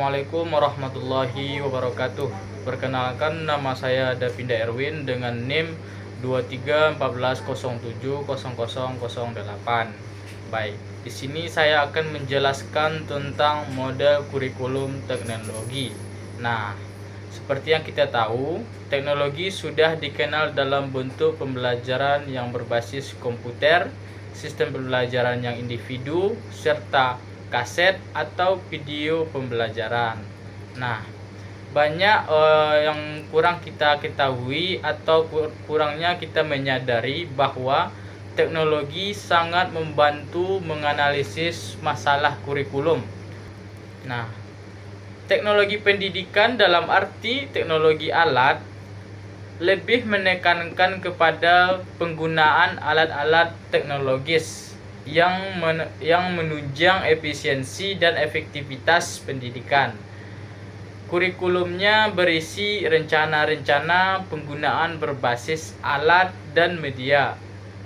Assalamualaikum warahmatullahi wabarakatuh. Perkenalkan, nama saya Davinda Erwin dengan NIM 2314070008. Baik, di sini saya akan menjelaskan tentang model kurikulum teknologi. Nah, seperti yang kita tahu, teknologi sudah dikenal dalam bentuk pembelajaran yang berbasis komputer, sistem pembelajaran yang individu, serta kaset atau video pembelajaran. Nah, banyak yang kurang kita ketahui atau kurangnya kita menyadari bahwa teknologi sangat membantu menganalisis masalah kurikulum. Nah, teknologi pendidikan dalam arti teknologi alat lebih menekankan kepada penggunaan alat-alat teknologis yang menunjang efisiensi dan efektivitas pendidikan. Kurikulumnya berisi rencana-rencana penggunaan berbasis alat dan media,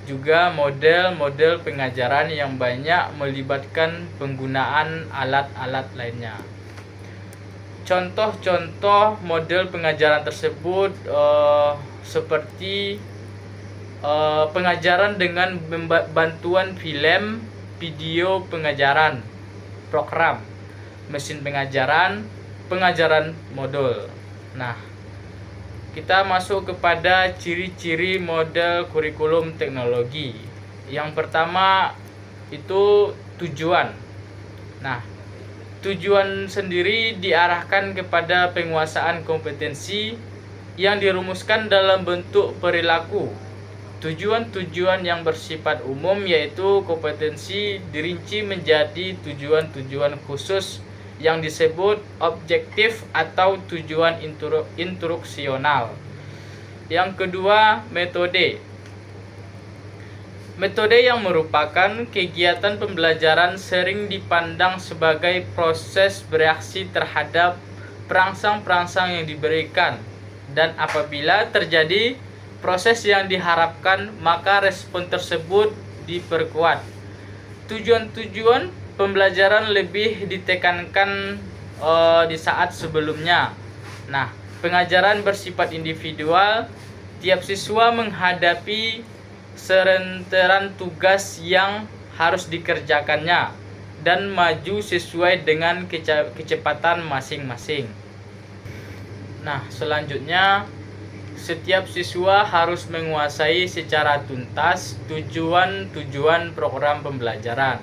juga model-model pengajaran yang banyak melibatkan penggunaan alat-alat lainnya. Contoh-contoh model pengajaran tersebut seperti pengajaran dengan bantuan film, video pengajaran, program, mesin pengajaran, pengajaran modul. Nah, kita masuk kepada ciri-ciri model kurikulum teknologi. Yang pertama itu tujuan. Nah, tujuan sendiri diarahkan kepada penguasaan kompetensi yang dirumuskan dalam bentuk perilaku. Tujuan-tujuan yang bersifat umum yaitu kompetensi dirinci menjadi tujuan-tujuan khusus yang disebut objektif atau tujuan instruksional. Yang kedua, metode. Metode yang merupakan kegiatan pembelajaran sering dipandang sebagai proses bereaksi terhadap perangsang-perangsang yang diberikan, dan apabila terjadi proses yang diharapkan, maka respon tersebut diperkuat. Tujuan-tujuan pembelajaran lebih ditekankan di saat sebelumnya. Nah, pengajaran bersifat individual, tiap siswa menghadapi serentetan tugas yang harus dikerjakannya dan maju sesuai dengan kecepatan masing-masing. Nah, selanjutnya setiap siswa harus menguasai secara tuntas tujuan-tujuan program pembelajaran.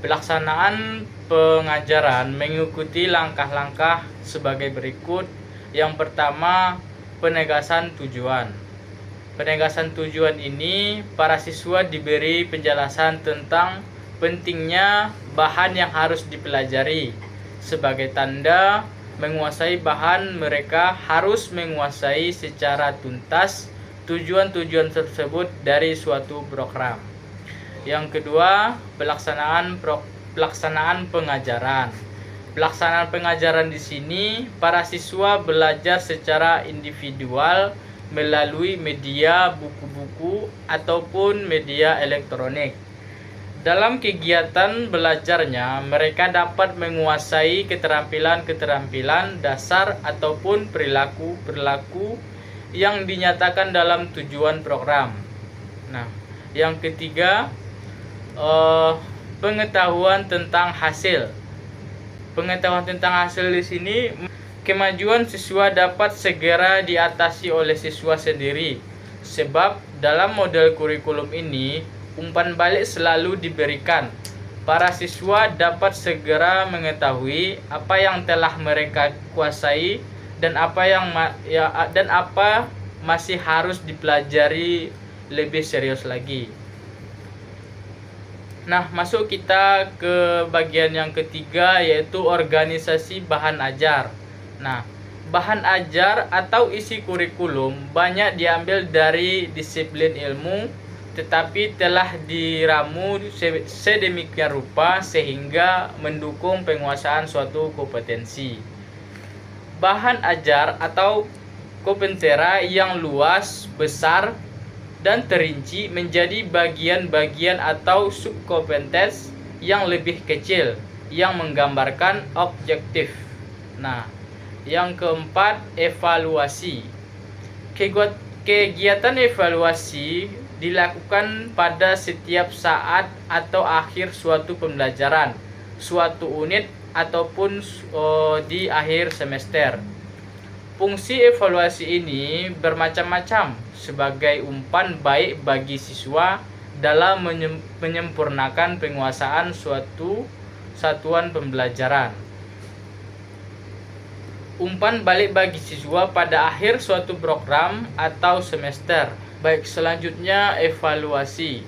Pelaksanaan pengajaran mengikuti langkah-langkah sebagai berikut. Yang pertama, penegasan tujuan. Penegasan tujuan ini, para siswa diberi penjelasan tentang pentingnya bahan yang harus dipelajari. Sebagai tanda menguasai bahan, mereka harus menguasai secara tuntas tujuan-tujuan tersebut dari suatu program. Yang kedua, pelaksanaan pengajaran. Pelaksanaan pengajaran di sini, para siswa belajar secara individual melalui media buku-buku ataupun media elektronik. Dalam kegiatan belajarnya, mereka dapat menguasai keterampilan-keterampilan dasar ataupun perilaku-perilaku yang dinyatakan dalam tujuan program. Nah, yang ketiga, pengetahuan tentang hasil. Pengetahuan tentang hasil di sini, kemajuan siswa dapat segera diatasi oleh siswa sendiri, sebab dalam model kurikulum ini umpan balik selalu diberikan. Para siswa dapat segera mengetahui apa yang telah mereka kuasai dan apa masih harus dipelajari lebih serius lagi. Nah, masuk kita ke bagian yang ketiga, yaitu organisasi bahan ajar. Nah, bahan ajar atau isi kurikulum banyak diambil dari disiplin ilmu, tetapi telah diramu sedemikian rupa sehingga mendukung penguasaan suatu kompetensi. Bahan ajar atau kompetera yang luas, besar, dan terinci menjadi bagian-bagian atau subkompetens yang lebih kecil yang menggambarkan objektif. Nah, yang keempat, evaluasi. Kegiatan evaluasi dilakukan pada setiap saat atau akhir suatu pembelajaran, suatu unit ataupun di akhir semester. Fungsi evaluasi ini bermacam-macam sebagai umpan baik bagi siswa dalam menyempurnakan penguasaan suatu satuan pembelajaran. Umpan balik bagi siswa pada akhir suatu program atau semester. Baik, selanjutnya evaluasi.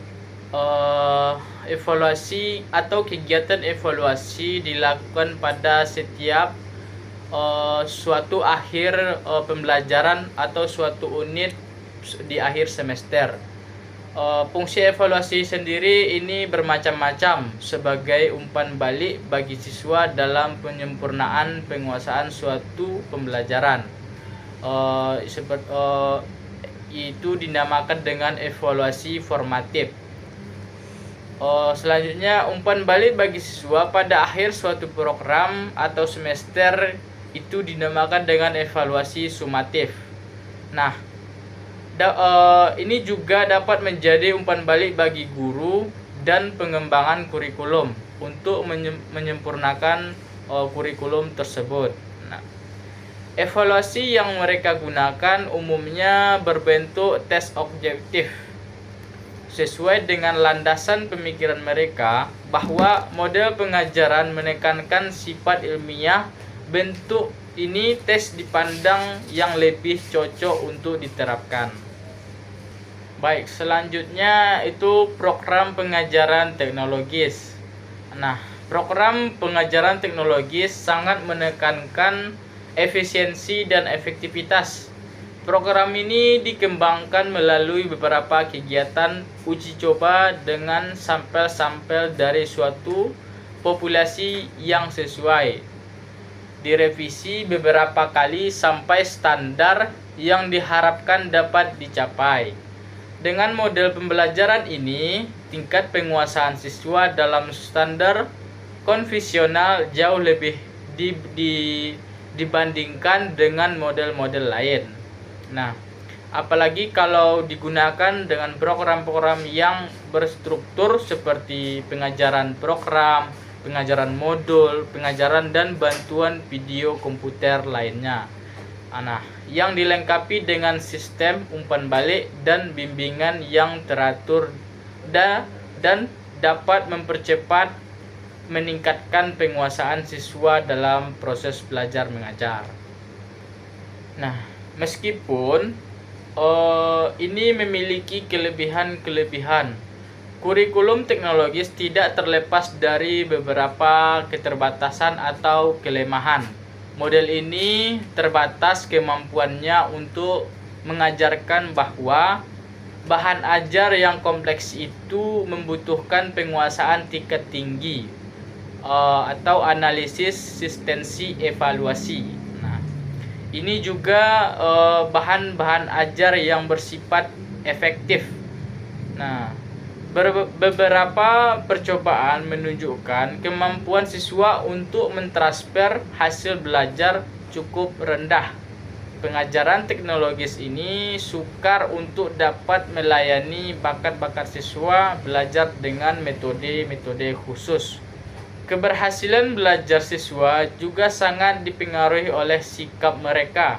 Evaluasi atau kegiatan evaluasi dilakukan pada setiap suatu akhir pembelajaran atau suatu unit di akhir semester. Fungsi evaluasi sendiri ini bermacam-macam sebagai umpan balik bagi siswa dalam penyempurnaan penguasaan suatu pembelajaran. Itu dinamakan dengan evaluasi formatif. Selanjutnya, umpan balik bagi siswa pada akhir suatu program atau semester itu dinamakan dengan evaluasi sumatif. Nah, ini juga dapat menjadi umpan balik bagi guru dan pengembangan kurikulum untuk menyempurnakan kurikulum tersebut. Nah, evaluasi yang mereka gunakan umumnya berbentuk tes objektif sesuai dengan landasan pemikiran mereka bahwa model pengajaran menekankan sifat ilmiah. Bentuk ini tes dipandang yang lebih cocok untuk diterapkan. Baik, selanjutnya itu program pengajaran teknologis. Nah, program pengajaran teknologis sangat menekankan efisiensi dan efektivitas. Program ini dikembangkan melalui beberapa kegiatan uji coba dengan sampel-sampel dari suatu populasi yang sesuai. Direvisi beberapa kali sampai standar yang diharapkan dapat dicapai. Dengan model pembelajaran ini, tingkat penguasaan siswa dalam standar konvensional jauh lebih dibandingkan dengan model-model lain. Nah, apalagi kalau digunakan dengan program-program yang berstruktur seperti pengajaran program, pengajaran modul, pengajaran dan bantuan video komputer lainnya. Nah, yang dilengkapi dengan sistem umpan balik dan bimbingan yang teratur dan dapat mempercepat meningkatkan penguasaan siswa dalam proses belajar mengajar. Nah, meskipun ini memiliki kelebihan-kelebihan, kurikulum teknologis tidak terlepas dari beberapa keterbatasan atau kelemahan. Model ini terbatas kemampuannya untuk mengajarkan bahwa bahan ajar yang kompleks itu membutuhkan penguasaan tingkat tinggi atau analisis sistensi evaluasi. Nah, ini juga bahan-bahan ajar yang bersifat efektif. Nah, beberapa percobaan menunjukkan kemampuan siswa untuk mentransfer hasil belajar cukup rendah. Pengajaran teknologis ini sukar untuk dapat melayani bakat-bakat siswa belajar dengan metode-metode khusus. Keberhasilan belajar siswa juga sangat dipengaruhi oleh sikap mereka.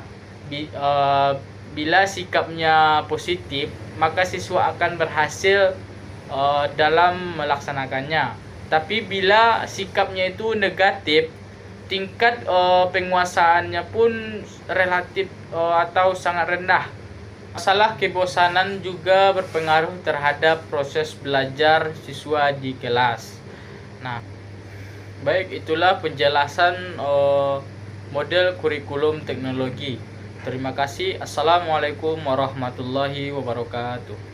Bila sikapnya positif, maka siswa akan berhasil dalam melaksanakannya. Tapi bila sikapnya itu negatif, tingkat penguasaannya pun relatif atau sangat rendah. Masalah kebosanan juga berpengaruh terhadap proses belajar siswa di kelas. Nah, baik, itulah penjelasan model kurikulum teknologi. Terima kasih. Assalamualaikum warahmatullahi wabarakatuh.